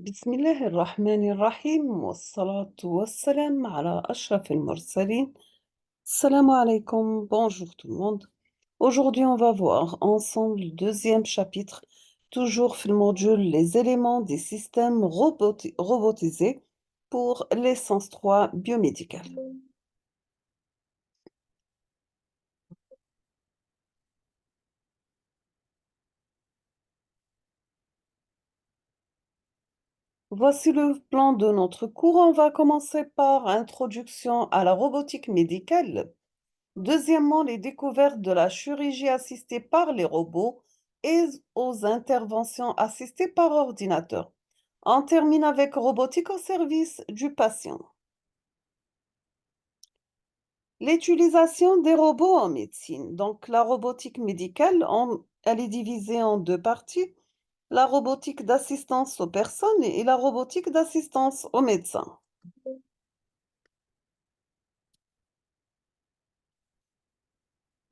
بسم الله الرحمن الرحيم والصلاة والسلام على أشرف المرسلين. Salam alaikum, bonjour tout le monde. Aujourd'hui, on va voir ensemble le deuxième chapitre, toujours في المودule les éléments des systèmes robotisés pour l'essence 3 biomédicale. Voici le plan de notre cours. On va commencer par introduction à la robotique médicale. Deuxièmement, les découvertes de la chirurgie assistée par les robots et aux interventions assistées par ordinateur. On termine avec robotique au service du patient. L'utilisation des robots en médecine. Donc, la robotique médicale, elle est divisée en deux parties. La robotique d'assistance aux personnes et la robotique d'assistance aux médecins.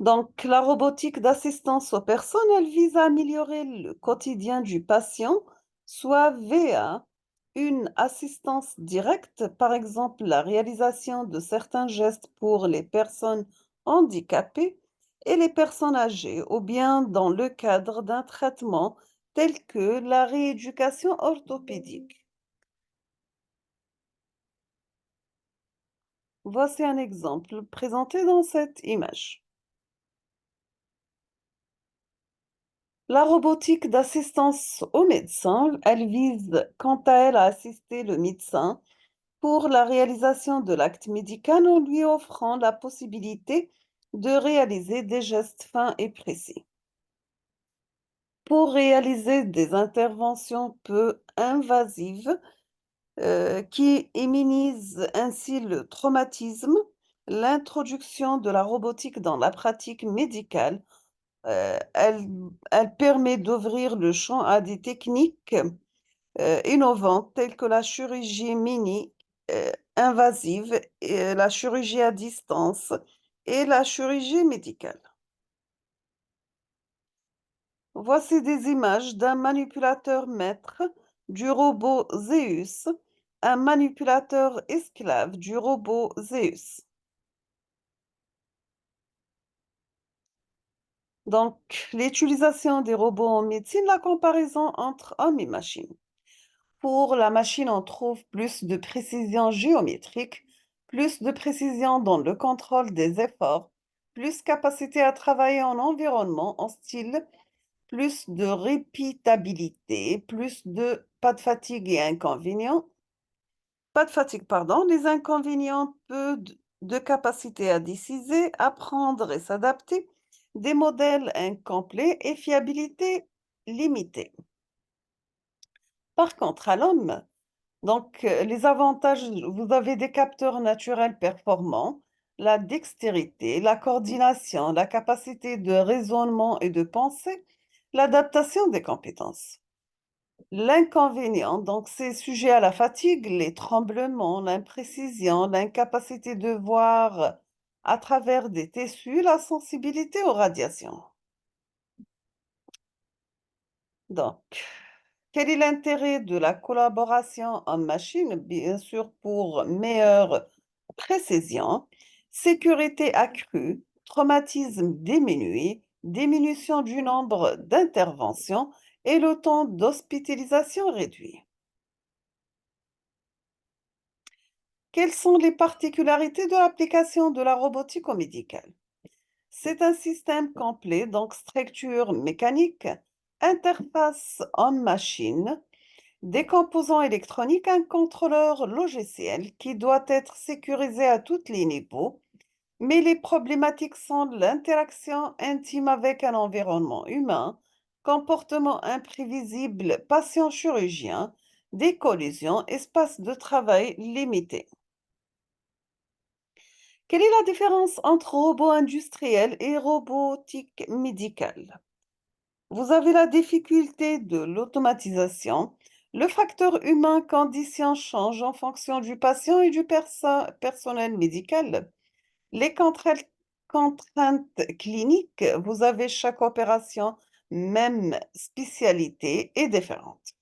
Donc, la robotique d'assistance aux personnes, elle vise à améliorer le quotidien du patient, soit via une assistance directe, par exemple la réalisation de certains gestes pour les personnes handicapées et les personnes âgées, ou bien dans le cadre d'un traitement tel que la rééducation orthopédique. Voici un exemple présenté dans cette image. La robotique d'assistance au médecin, elle vise quant à elle à assister le médecin pour la réalisation de l'acte médical en lui offrant la possibilité de réaliser des gestes fins et précis. Pour réaliser des interventions peu invasives qui minimisent ainsi le traumatisme, l'introduction de la robotique dans la pratique médicale elle permet d'ouvrir le champ à des techniques, innovantes telles que la chirurgie invasive et la chirurgie à distance et la chirurgie médicale. Voici des images d'un manipulateur maître du robot Zeus, un manipulateur esclave du robot Zeus. Donc, l'utilisation des robots en médecine, la comparaison entre homme et machine. Pour la machine, on trouve plus de précision géométrique, plus de précision dans le contrôle des efforts, plus capacité à travailler en environnement, en style, plus de répétabilité, plus de pas de fatigue et inconvénients. Pas de fatigue, pardon, les inconvénients, peu de capacité à décider, apprendre et s'adapter, des modèles incomplets et fiabilité limitée. Par contre, à l'homme, donc, les avantages, vous avez des capteurs naturels performants, la dextérité, la coordination, la capacité de raisonnement et de pensée, l'adaptation des compétences. L'inconvénient, donc, c'est sujet à la fatigue, les tremblements, l'imprécision, l'incapacité de voir à travers des tissus, la sensibilité aux radiations. Donc, quel est l'intérêt de la collaboration en machine? Bien sûr, pour meilleure précision, sécurité accrue, traumatisme diminué, diminution du nombre d'interventions et le temps d'hospitalisation réduit. Quelles sont les particularités de l'application de la robotique au médical? C'est un système complet, donc structure mécanique, interface homme-machine, des composants électroniques, un contrôleur logiciel qui doit être sécurisé à tous les niveaux, mais les problématiques sont l'interaction intime avec un environnement humain, comportement imprévisible patient-chirurgien, des collisions, espace de travail limité. Quelle est la différence entre robot industriel et robotique médicale? Vous avez la difficulté de l'automatisation. Le facteur humain condition change en fonction du patient et du personnel médical. Les contraintes cliniques, vous avez chaque opération, même spécialité, est différente.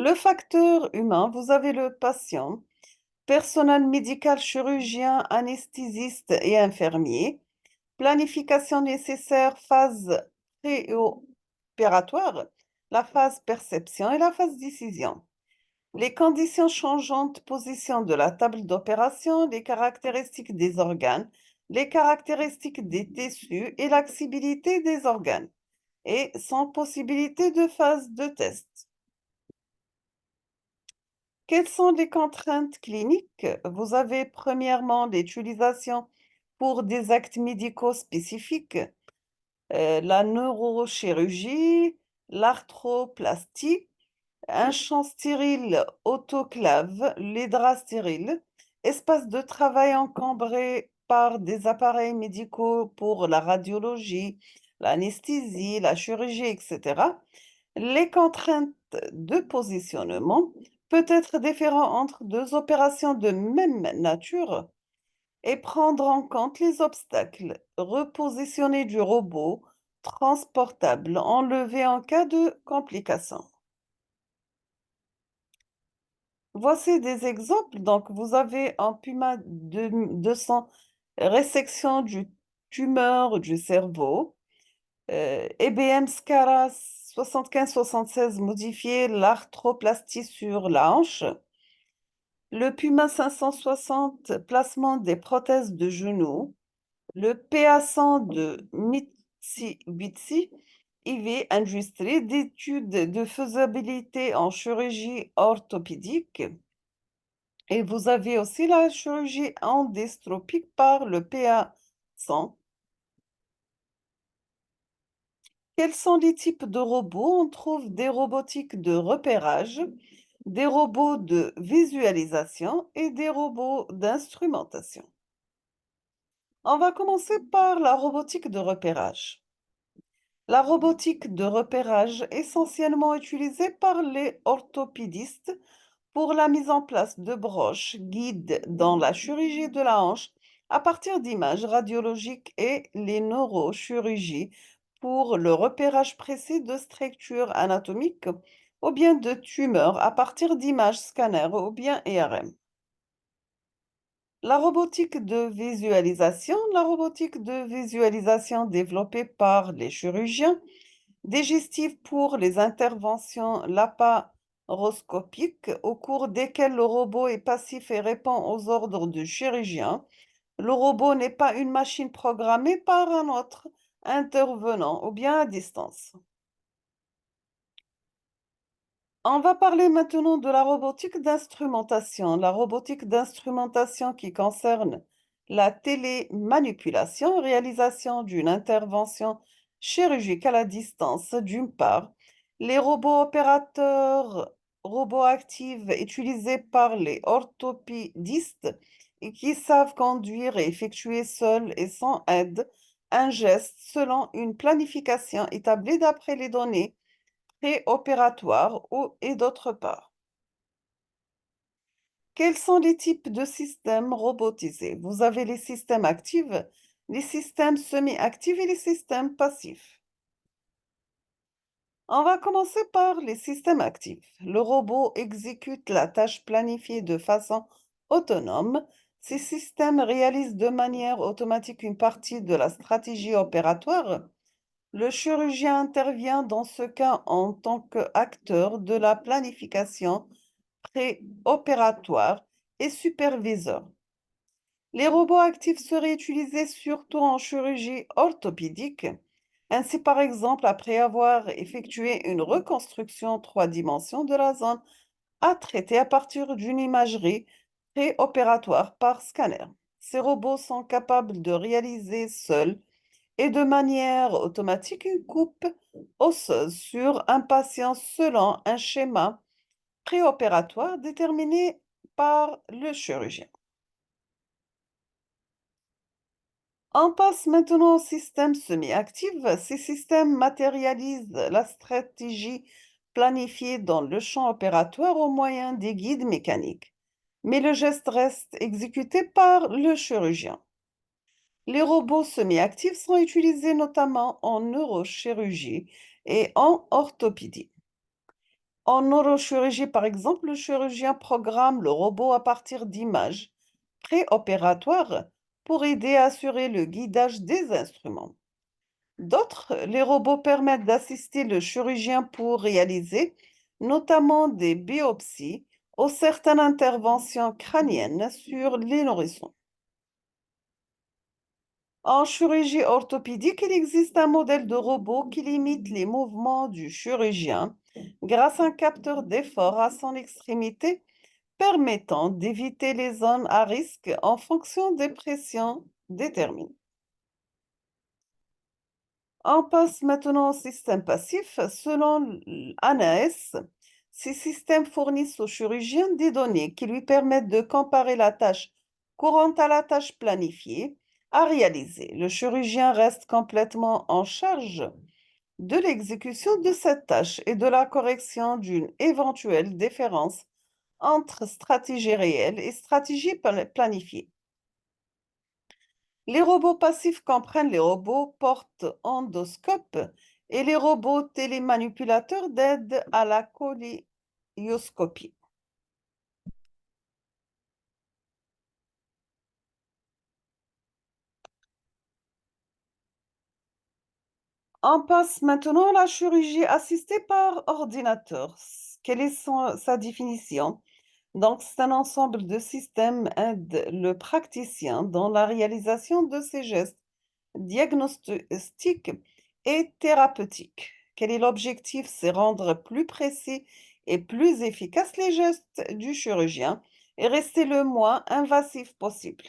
Le facteur humain, vous avez le patient, personnel médical, chirurgien, anesthésiste et infirmier, planification nécessaire, phase préopératoire, la phase perception et la phase décision. Les conditions changeantes, position de la table d'opération, les caractéristiques des organes, les caractéristiques des tissus et l'accessibilité des organes, et sans possibilité de phase de test. Quelles sont les contraintes cliniques? Vous avez premièrement l'utilisation pour des actes médicaux spécifiques, la neurochirurgie, l'arthroplastie, un champ stérile autoclave, les draps stériles, espace de travail encombré par des appareils médicaux pour la radiologie, l'anesthésie, la chirurgie, etc. Les contraintes de positionnement peut être différent entre deux opérations de même nature et prendre en compte les obstacles, repositionner du robot transportable, enlever en cas de complications. Voici des exemples. Donc, vous avez un Puma 200 résection du tumeur du cerveau, EBM Scara 75-76 modifié l'arthroplastie sur la hanche, le Puma 560 placement des prothèses de genoux, le PA100 de Mitsubishi IV Industries d'études de faisabilité en chirurgie orthopédique. Et vous avez aussi la chirurgie endostropique par le PA100. Quels sont les types de robots? On trouve des robotiques de repérage, des robots de visualisation et des robots d'instrumentation. On va commencer par la robotique de repérage. La robotique de repérage essentiellement utilisée par les orthopédistes pour la mise en place de broches guides dans la chirurgie de la hanche à partir d'images radiologiques et les neurochirurgies pour le repérage précis de structures anatomiques ou bien de tumeurs à partir d'images scanner ou bien IRM. La robotique de visualisation développée par les chirurgiens, digestive pour les interventions laparoscopiques au cours desquelles le robot est passif et répond aux ordres du chirurgien. Le robot n'est pas une machine programmée par un autre intervenant ou bien à distance. On va parler maintenant de la robotique d'instrumentation. La robotique d'instrumentation qui concerne la télémanipulation, réalisation d'une intervention chirurgicale à distance, d'une part, les robots opérateurs, robots actifs utilisés par les orthopédistes et qui savent conduire et effectuer seuls et sans aide un geste selon une planification établie d'après les données préopératoire et d'autre part. Quels sont les types de systèmes robotisés? Vous avez les systèmes actifs, les systèmes semi-actifs et les systèmes passifs. On va commencer par les systèmes actifs. Le robot exécute la tâche planifiée de façon autonome. Ces systèmes réalisent de manière automatique une partie de la stratégie opératoire. Le chirurgien intervient dans ce cas en tant qu'acteur de la planification préopératoire et superviseur. Les robots actifs seraient utilisés surtout en chirurgie orthopédique, ainsi par exemple après avoir effectué une reconstruction 3 dimensions de la zone à traiter à partir d'une imagerie préopératoire par scanner. Ces robots sont capables de réaliser seuls et de manière automatique une coupe osseuse sur un patient selon un schéma préopératoire déterminé par le chirurgien. On passe maintenant au système semi-actif. Ces systèmes matérialisent la stratégie planifiée dans le champ opératoire au moyen des guides mécaniques, mais le geste reste exécuté par le chirurgien. Les robots semi-actifs sont utilisés notamment en neurochirurgie et en orthopédie. En neurochirurgie, par exemple, le chirurgien programme le robot à partir d'images préopératoires pour aider à assurer le guidage des instruments. D'autres, les robots permettent d'assister le chirurgien pour réaliser notamment des biopsies ou certaines interventions crâniennes sur les nourrissons. En chirurgie orthopédique, il existe un modèle de robot qui limite les mouvements du chirurgien grâce à un capteur d'effort à son extrémité permettant d'éviter les zones à risque en fonction des pressions déterminées. On passe maintenant au système passif. Selon l'ANAS, ces systèmes fournissent au chirurgien des données qui lui permettent de comparer la tâche courante à la tâche planifiée à réaliser. Le chirurgien reste complètement en charge de l'exécution de cette tâche et de la correction d'une éventuelle différence entre stratégie réelle et stratégie planifiée. Les robots passifs comprennent les robots porte-endoscopes et les robots télémanipulateurs d'aide à la colioscopie. On passe maintenant à la chirurgie assistée par ordinateur. Quelle est sa définition? Donc, c'est un ensemble de systèmes aide le praticien dans la réalisation de ses gestes diagnostiques et thérapeutiques. Quel est l'objectif? C'est rendre plus précis et plus efficaces les gestes du chirurgien et rester le moins invasif possible.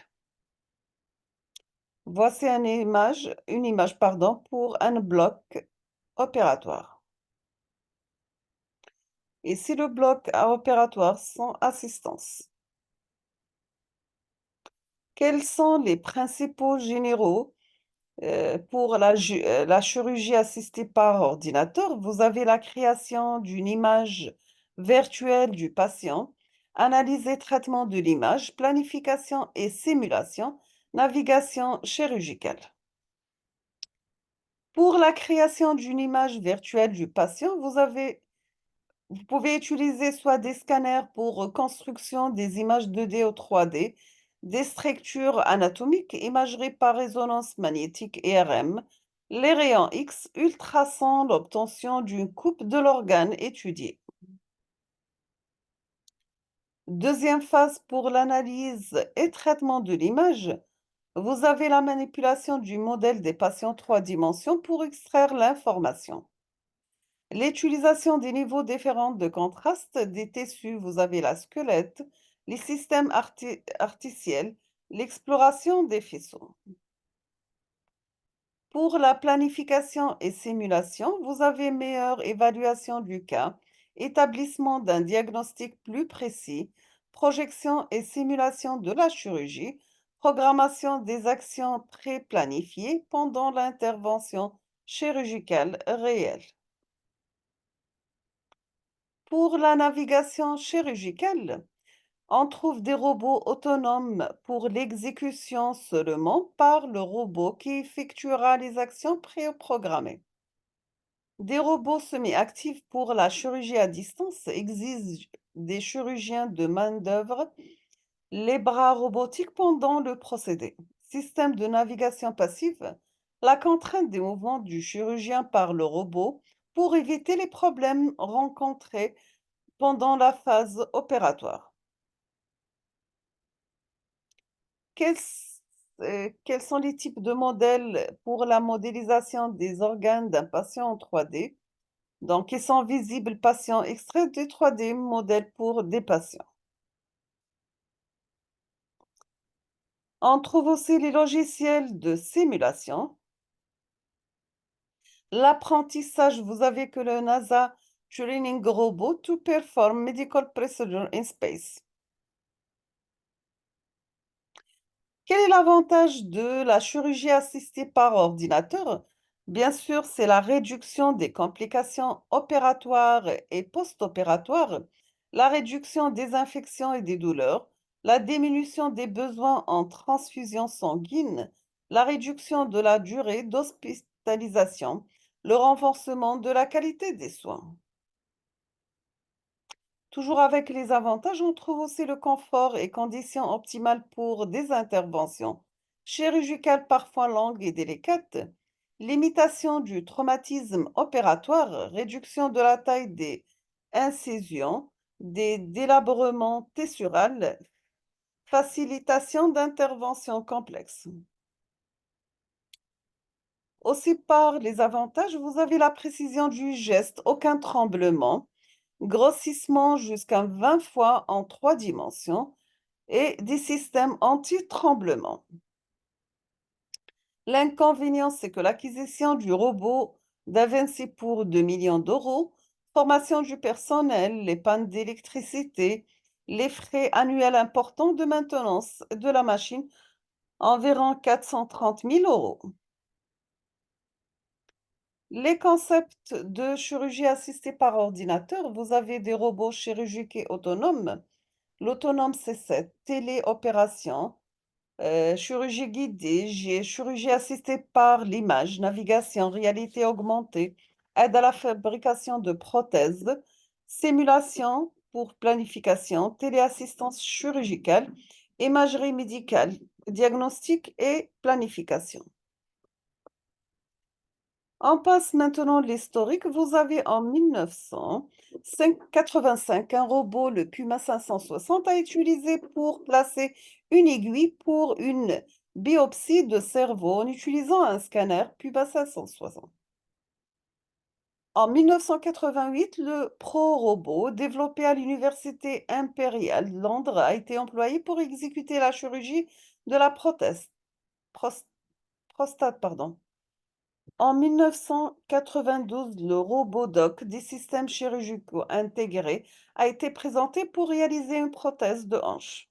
Voici une image, pardon, pour un bloc opératoire. Ici, le bloc opératoire sans assistance. Quels sont les principaux généraux pour la chirurgie assistée par ordinateur? Vous avez la création d'une image virtuelle du patient, analyse et traitement de l'image, planification et simulation, navigation chirurgicale. Pour la création d'une image virtuelle du patient, vous pouvez utiliser soit des scanners pour reconstruction des images 2D ou 3D, des structures anatomiques, imagerie par résonance magnétique IRM, les rayons X, ultrasons, l'obtention d'une coupe de l'organe étudié. Deuxième phase pour l'analyse et traitement de l'image, vous avez la manipulation du modèle des patients 3 dimensions pour extraire l'information. L'utilisation des niveaux différents de contraste des tissus, vous avez la squelette, les systèmes artificiels, l'exploration des faisceaux. Pour la planification et simulation, vous avez meilleure évaluation du cas, établissement d'un diagnostic plus précis, projection et simulation de la chirurgie, programmation des actions pré-planifiées pendant l'intervention chirurgicale réelle. Pour la navigation chirurgicale, on trouve des robots autonomes pour l'exécution seulement par le robot qui effectuera les actions préprogrammées. Des robots semi-actifs pour la chirurgie à distance exigent des chirurgiens de main-d'œuvre, les bras robotiques pendant le procédé. Système de navigation passive, la contrainte des mouvements du chirurgien par le robot pour éviter les problèmes rencontrés pendant la phase opératoire. Quels sont les types de modèles pour la modélisation des organes d'un patient en 3D? Donc, ils sont visibles patients extraits de 3D, modèles pour des patients. On trouve aussi les logiciels de simulation. L'apprentissage, vous avez que le NASA Training Robot to Perform Medical Procedure in Space. Quel est l'avantage de la chirurgie assistée par ordinateur? Bien sûr, c'est la réduction des complications opératoires et post-opératoires, la réduction des infections et des douleurs, la diminution des besoins en transfusion sanguine, la réduction de la durée d'hospitalisation, le renforcement de la qualité des soins. Toujours avec les avantages, on trouve aussi le confort et conditions optimales pour des interventions chirurgicales parfois longues et délicates, limitation du traumatisme opératoire, réduction de la taille des incisions, des délabrements tessurales, facilitation d'interventions complexes. Aussi par les avantages, vous avez la précision du geste, aucun tremblement, grossissement jusqu'à 20 fois en 3 dimensions et des systèmes anti-tremblement. L'inconvénient, c'est que l'acquisition du robot d'Avency pour 2 millions d'euros, formation du personnel, les pannes d'électricité, les frais annuels importants de maintenance de la machine, environ 430 000 euros. Les concepts de chirurgie assistée par ordinateur, vous avez des robots chirurgicaux autonomes. L'autonome, c'est cette téléopération, chirurgie guidée, chirurgie assistée par l'image, navigation, réalité augmentée, aide à la fabrication de prothèses, simulation pour planification, téléassistance chirurgicale, imagerie médicale, diagnostic et planification. On passe maintenant l'historique. Vous avez en 1985 un robot, le Puma 560, a utilisé pour placer une aiguille pour une biopsie de cerveau en utilisant un scanner Puma 560. En 1988, le Pro-Robot, développé à l'Université impériale de Londres, a été employé pour exécuter la chirurgie de la pros- prostate, pardon. En 1992, le robot Doc des systèmes chirurgicaux intégrés a été présenté pour réaliser une prothèse de hanche.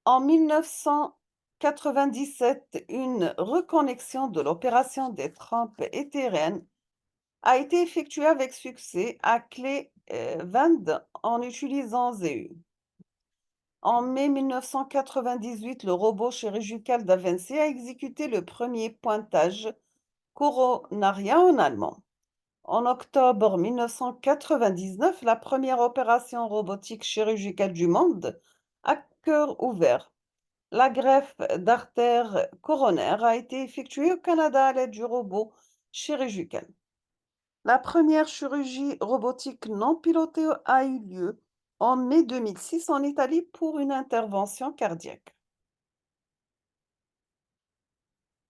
En 1997, une reconnexion de l'opération des trompes éthériennes a été effectuée avec succès à Cleveland en utilisant ZEU. En mai 1998, le robot chirurgical d'Avency a exécuté le premier pointage coronarien en allemand. En octobre 1999, la première opération robotique chirurgicale du monde à cœur ouvert. La greffe d'artère coronaire a été effectuée au Canada à l'aide du robot chirurgical. La première chirurgie robotique non pilotée a eu lieu en mai 2006 en Italie pour une intervention cardiaque.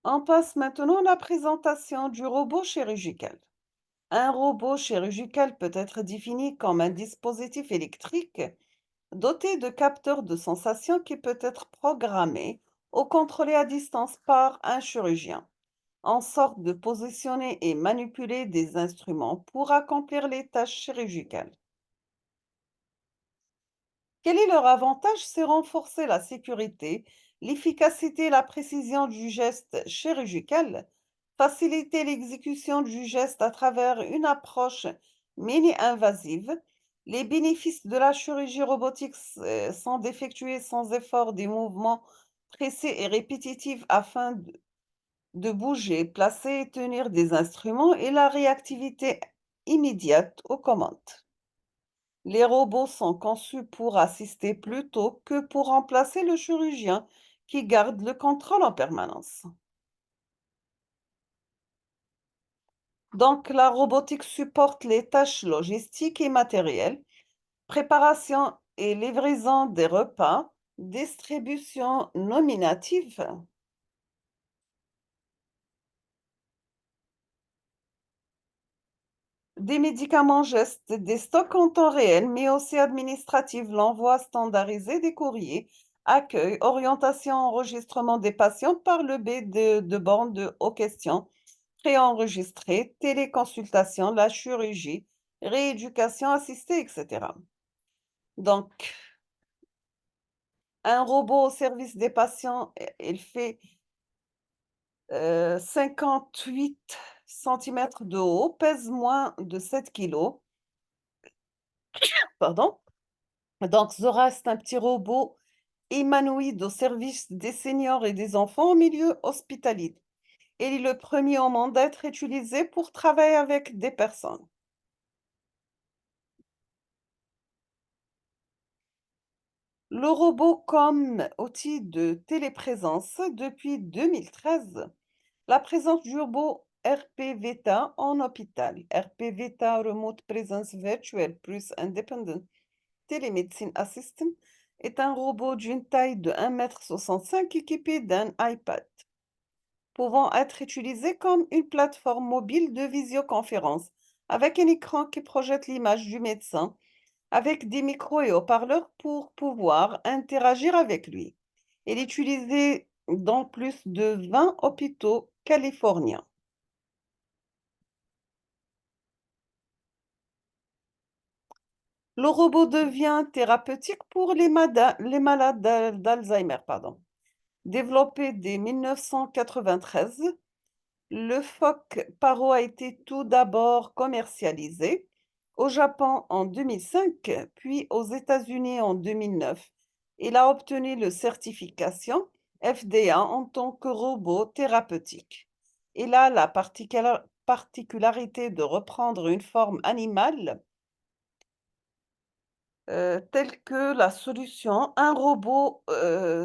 On passe maintenant à la présentation du robot chirurgical. Un robot chirurgical peut être défini comme un dispositif électrique doté de capteurs de sensation qui peut être programmé ou contrôlé à distance par un chirurgien, en sorte de positionner et manipuler des instruments pour accomplir les tâches chirurgicales. Quel est leur avantage? C'est renforcer la sécurité, l'efficacité et la précision du geste chirurgical, faciliter l'exécution du geste à travers une approche mini-invasive. Les bénéfices de la chirurgie robotique sont d'effectuer sans effort des mouvements précis et répétitifs afin de bouger, placer et tenir des instruments et la réactivité immédiate aux commandes. Les robots sont conçus pour assister plutôt que pour remplacer le chirurgien qui garde le contrôle en permanence. Donc, la robotique supporte les tâches logistiques et matérielles, préparation et livraison des repas, distribution nominative, des médicaments gestes, des stocks en temps réel, mais aussi administratif, l'envoi standardisé des courriers, accueil, orientation, enregistrement des patients par le biais de bandes aux questions, préenregistrées, téléconsultation, la chirurgie, rééducation assistée, etc. Donc, un robot au service des patients, il fait 58 centimètres de haut, pèse moins de 7 kilos, pardon. Donc, Zora, c'est un petit robot humanoïde au service des seniors et des enfants en milieu hospitalier. Il est le premier au monde d'être utilisé pour travailler avec des personnes. Le robot comme outil de téléprésence depuis 2013. La présence du robot RP Veta en hôpital. RP Veta Remote Presence Virtual plus Independent Telemedicine Assistant est un robot d'une taille de 1,65 m équipé d'un iPad, pouvant être utilisé comme une plateforme mobile de visioconférence avec un écran qui projette l'image du médecin avec des micros et haut-parleurs pour pouvoir interagir avec lui. Il est utilisé dans plus de 20 hôpitaux californiens. Le robot devient thérapeutique pour les malades d'Alzheimer, pardon. Développé dès 1993, le phoque Paro a été tout d'abord commercialisé au Japon en 2005, puis aux États-Unis en 2009. Il a obtenu la certification FDA en tant que robot thérapeutique. Il a la particularité de reprendre une forme animale, telle que la solution un robot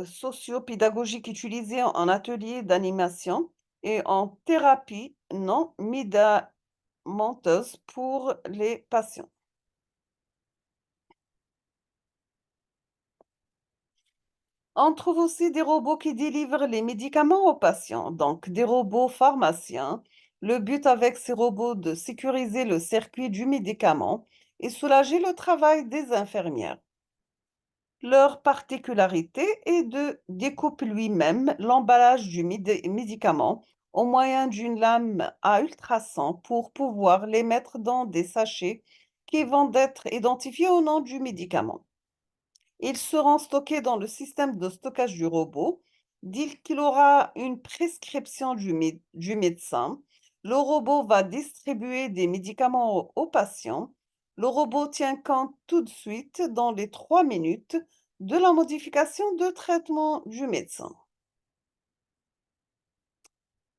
socio-pédagogique utilisé en atelier d'animation et en thérapie non médicamenteuse pour les patients. On trouve aussi des robots qui délivrent les médicaments aux patients, donc des robots pharmaciens. Le but avec ces robots de sécuriser le circuit du médicament et soulager le travail des infirmières. Leur particularité est de découper lui-même l'emballage du médicament au moyen d'une lame à ultrasons pour pouvoir les mettre dans des sachets qui vont être identifiés au nom du médicament. Ils seront stockés dans le système de stockage du robot. Dès qu'il aura une prescription du médecin, le robot va distribuer des médicaments aux patients. Le robot tient compte tout de suite, dans les 3 minutes, de la modification de traitement du médecin.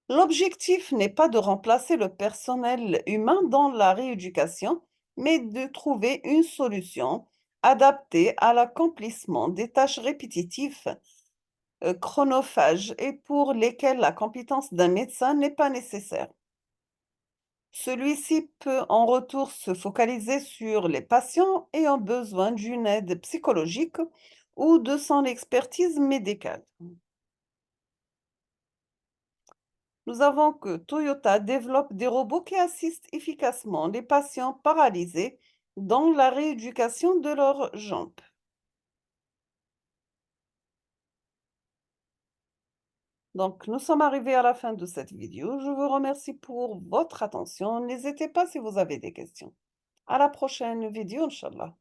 L'objectif n'est pas de remplacer le personnel humain dans la rééducation, mais de trouver une solution adaptée à l'accomplissement des tâches répétitives, chronophages et pour lesquelles la compétence d'un médecin n'est pas nécessaire. Celui-ci peut en retour se focaliser sur les patients ayant besoin d'une aide psychologique ou de son expertise médicale. Nous avons que Toyota développe des robots qui assistent efficacement les patients paralysés dans la rééducation de leurs jambes. Donc, nous sommes arrivés à la fin de cette vidéo. Je vous remercie pour votre attention. N'hésitez pas si vous avez des questions. À la prochaine vidéo, Inch'Allah.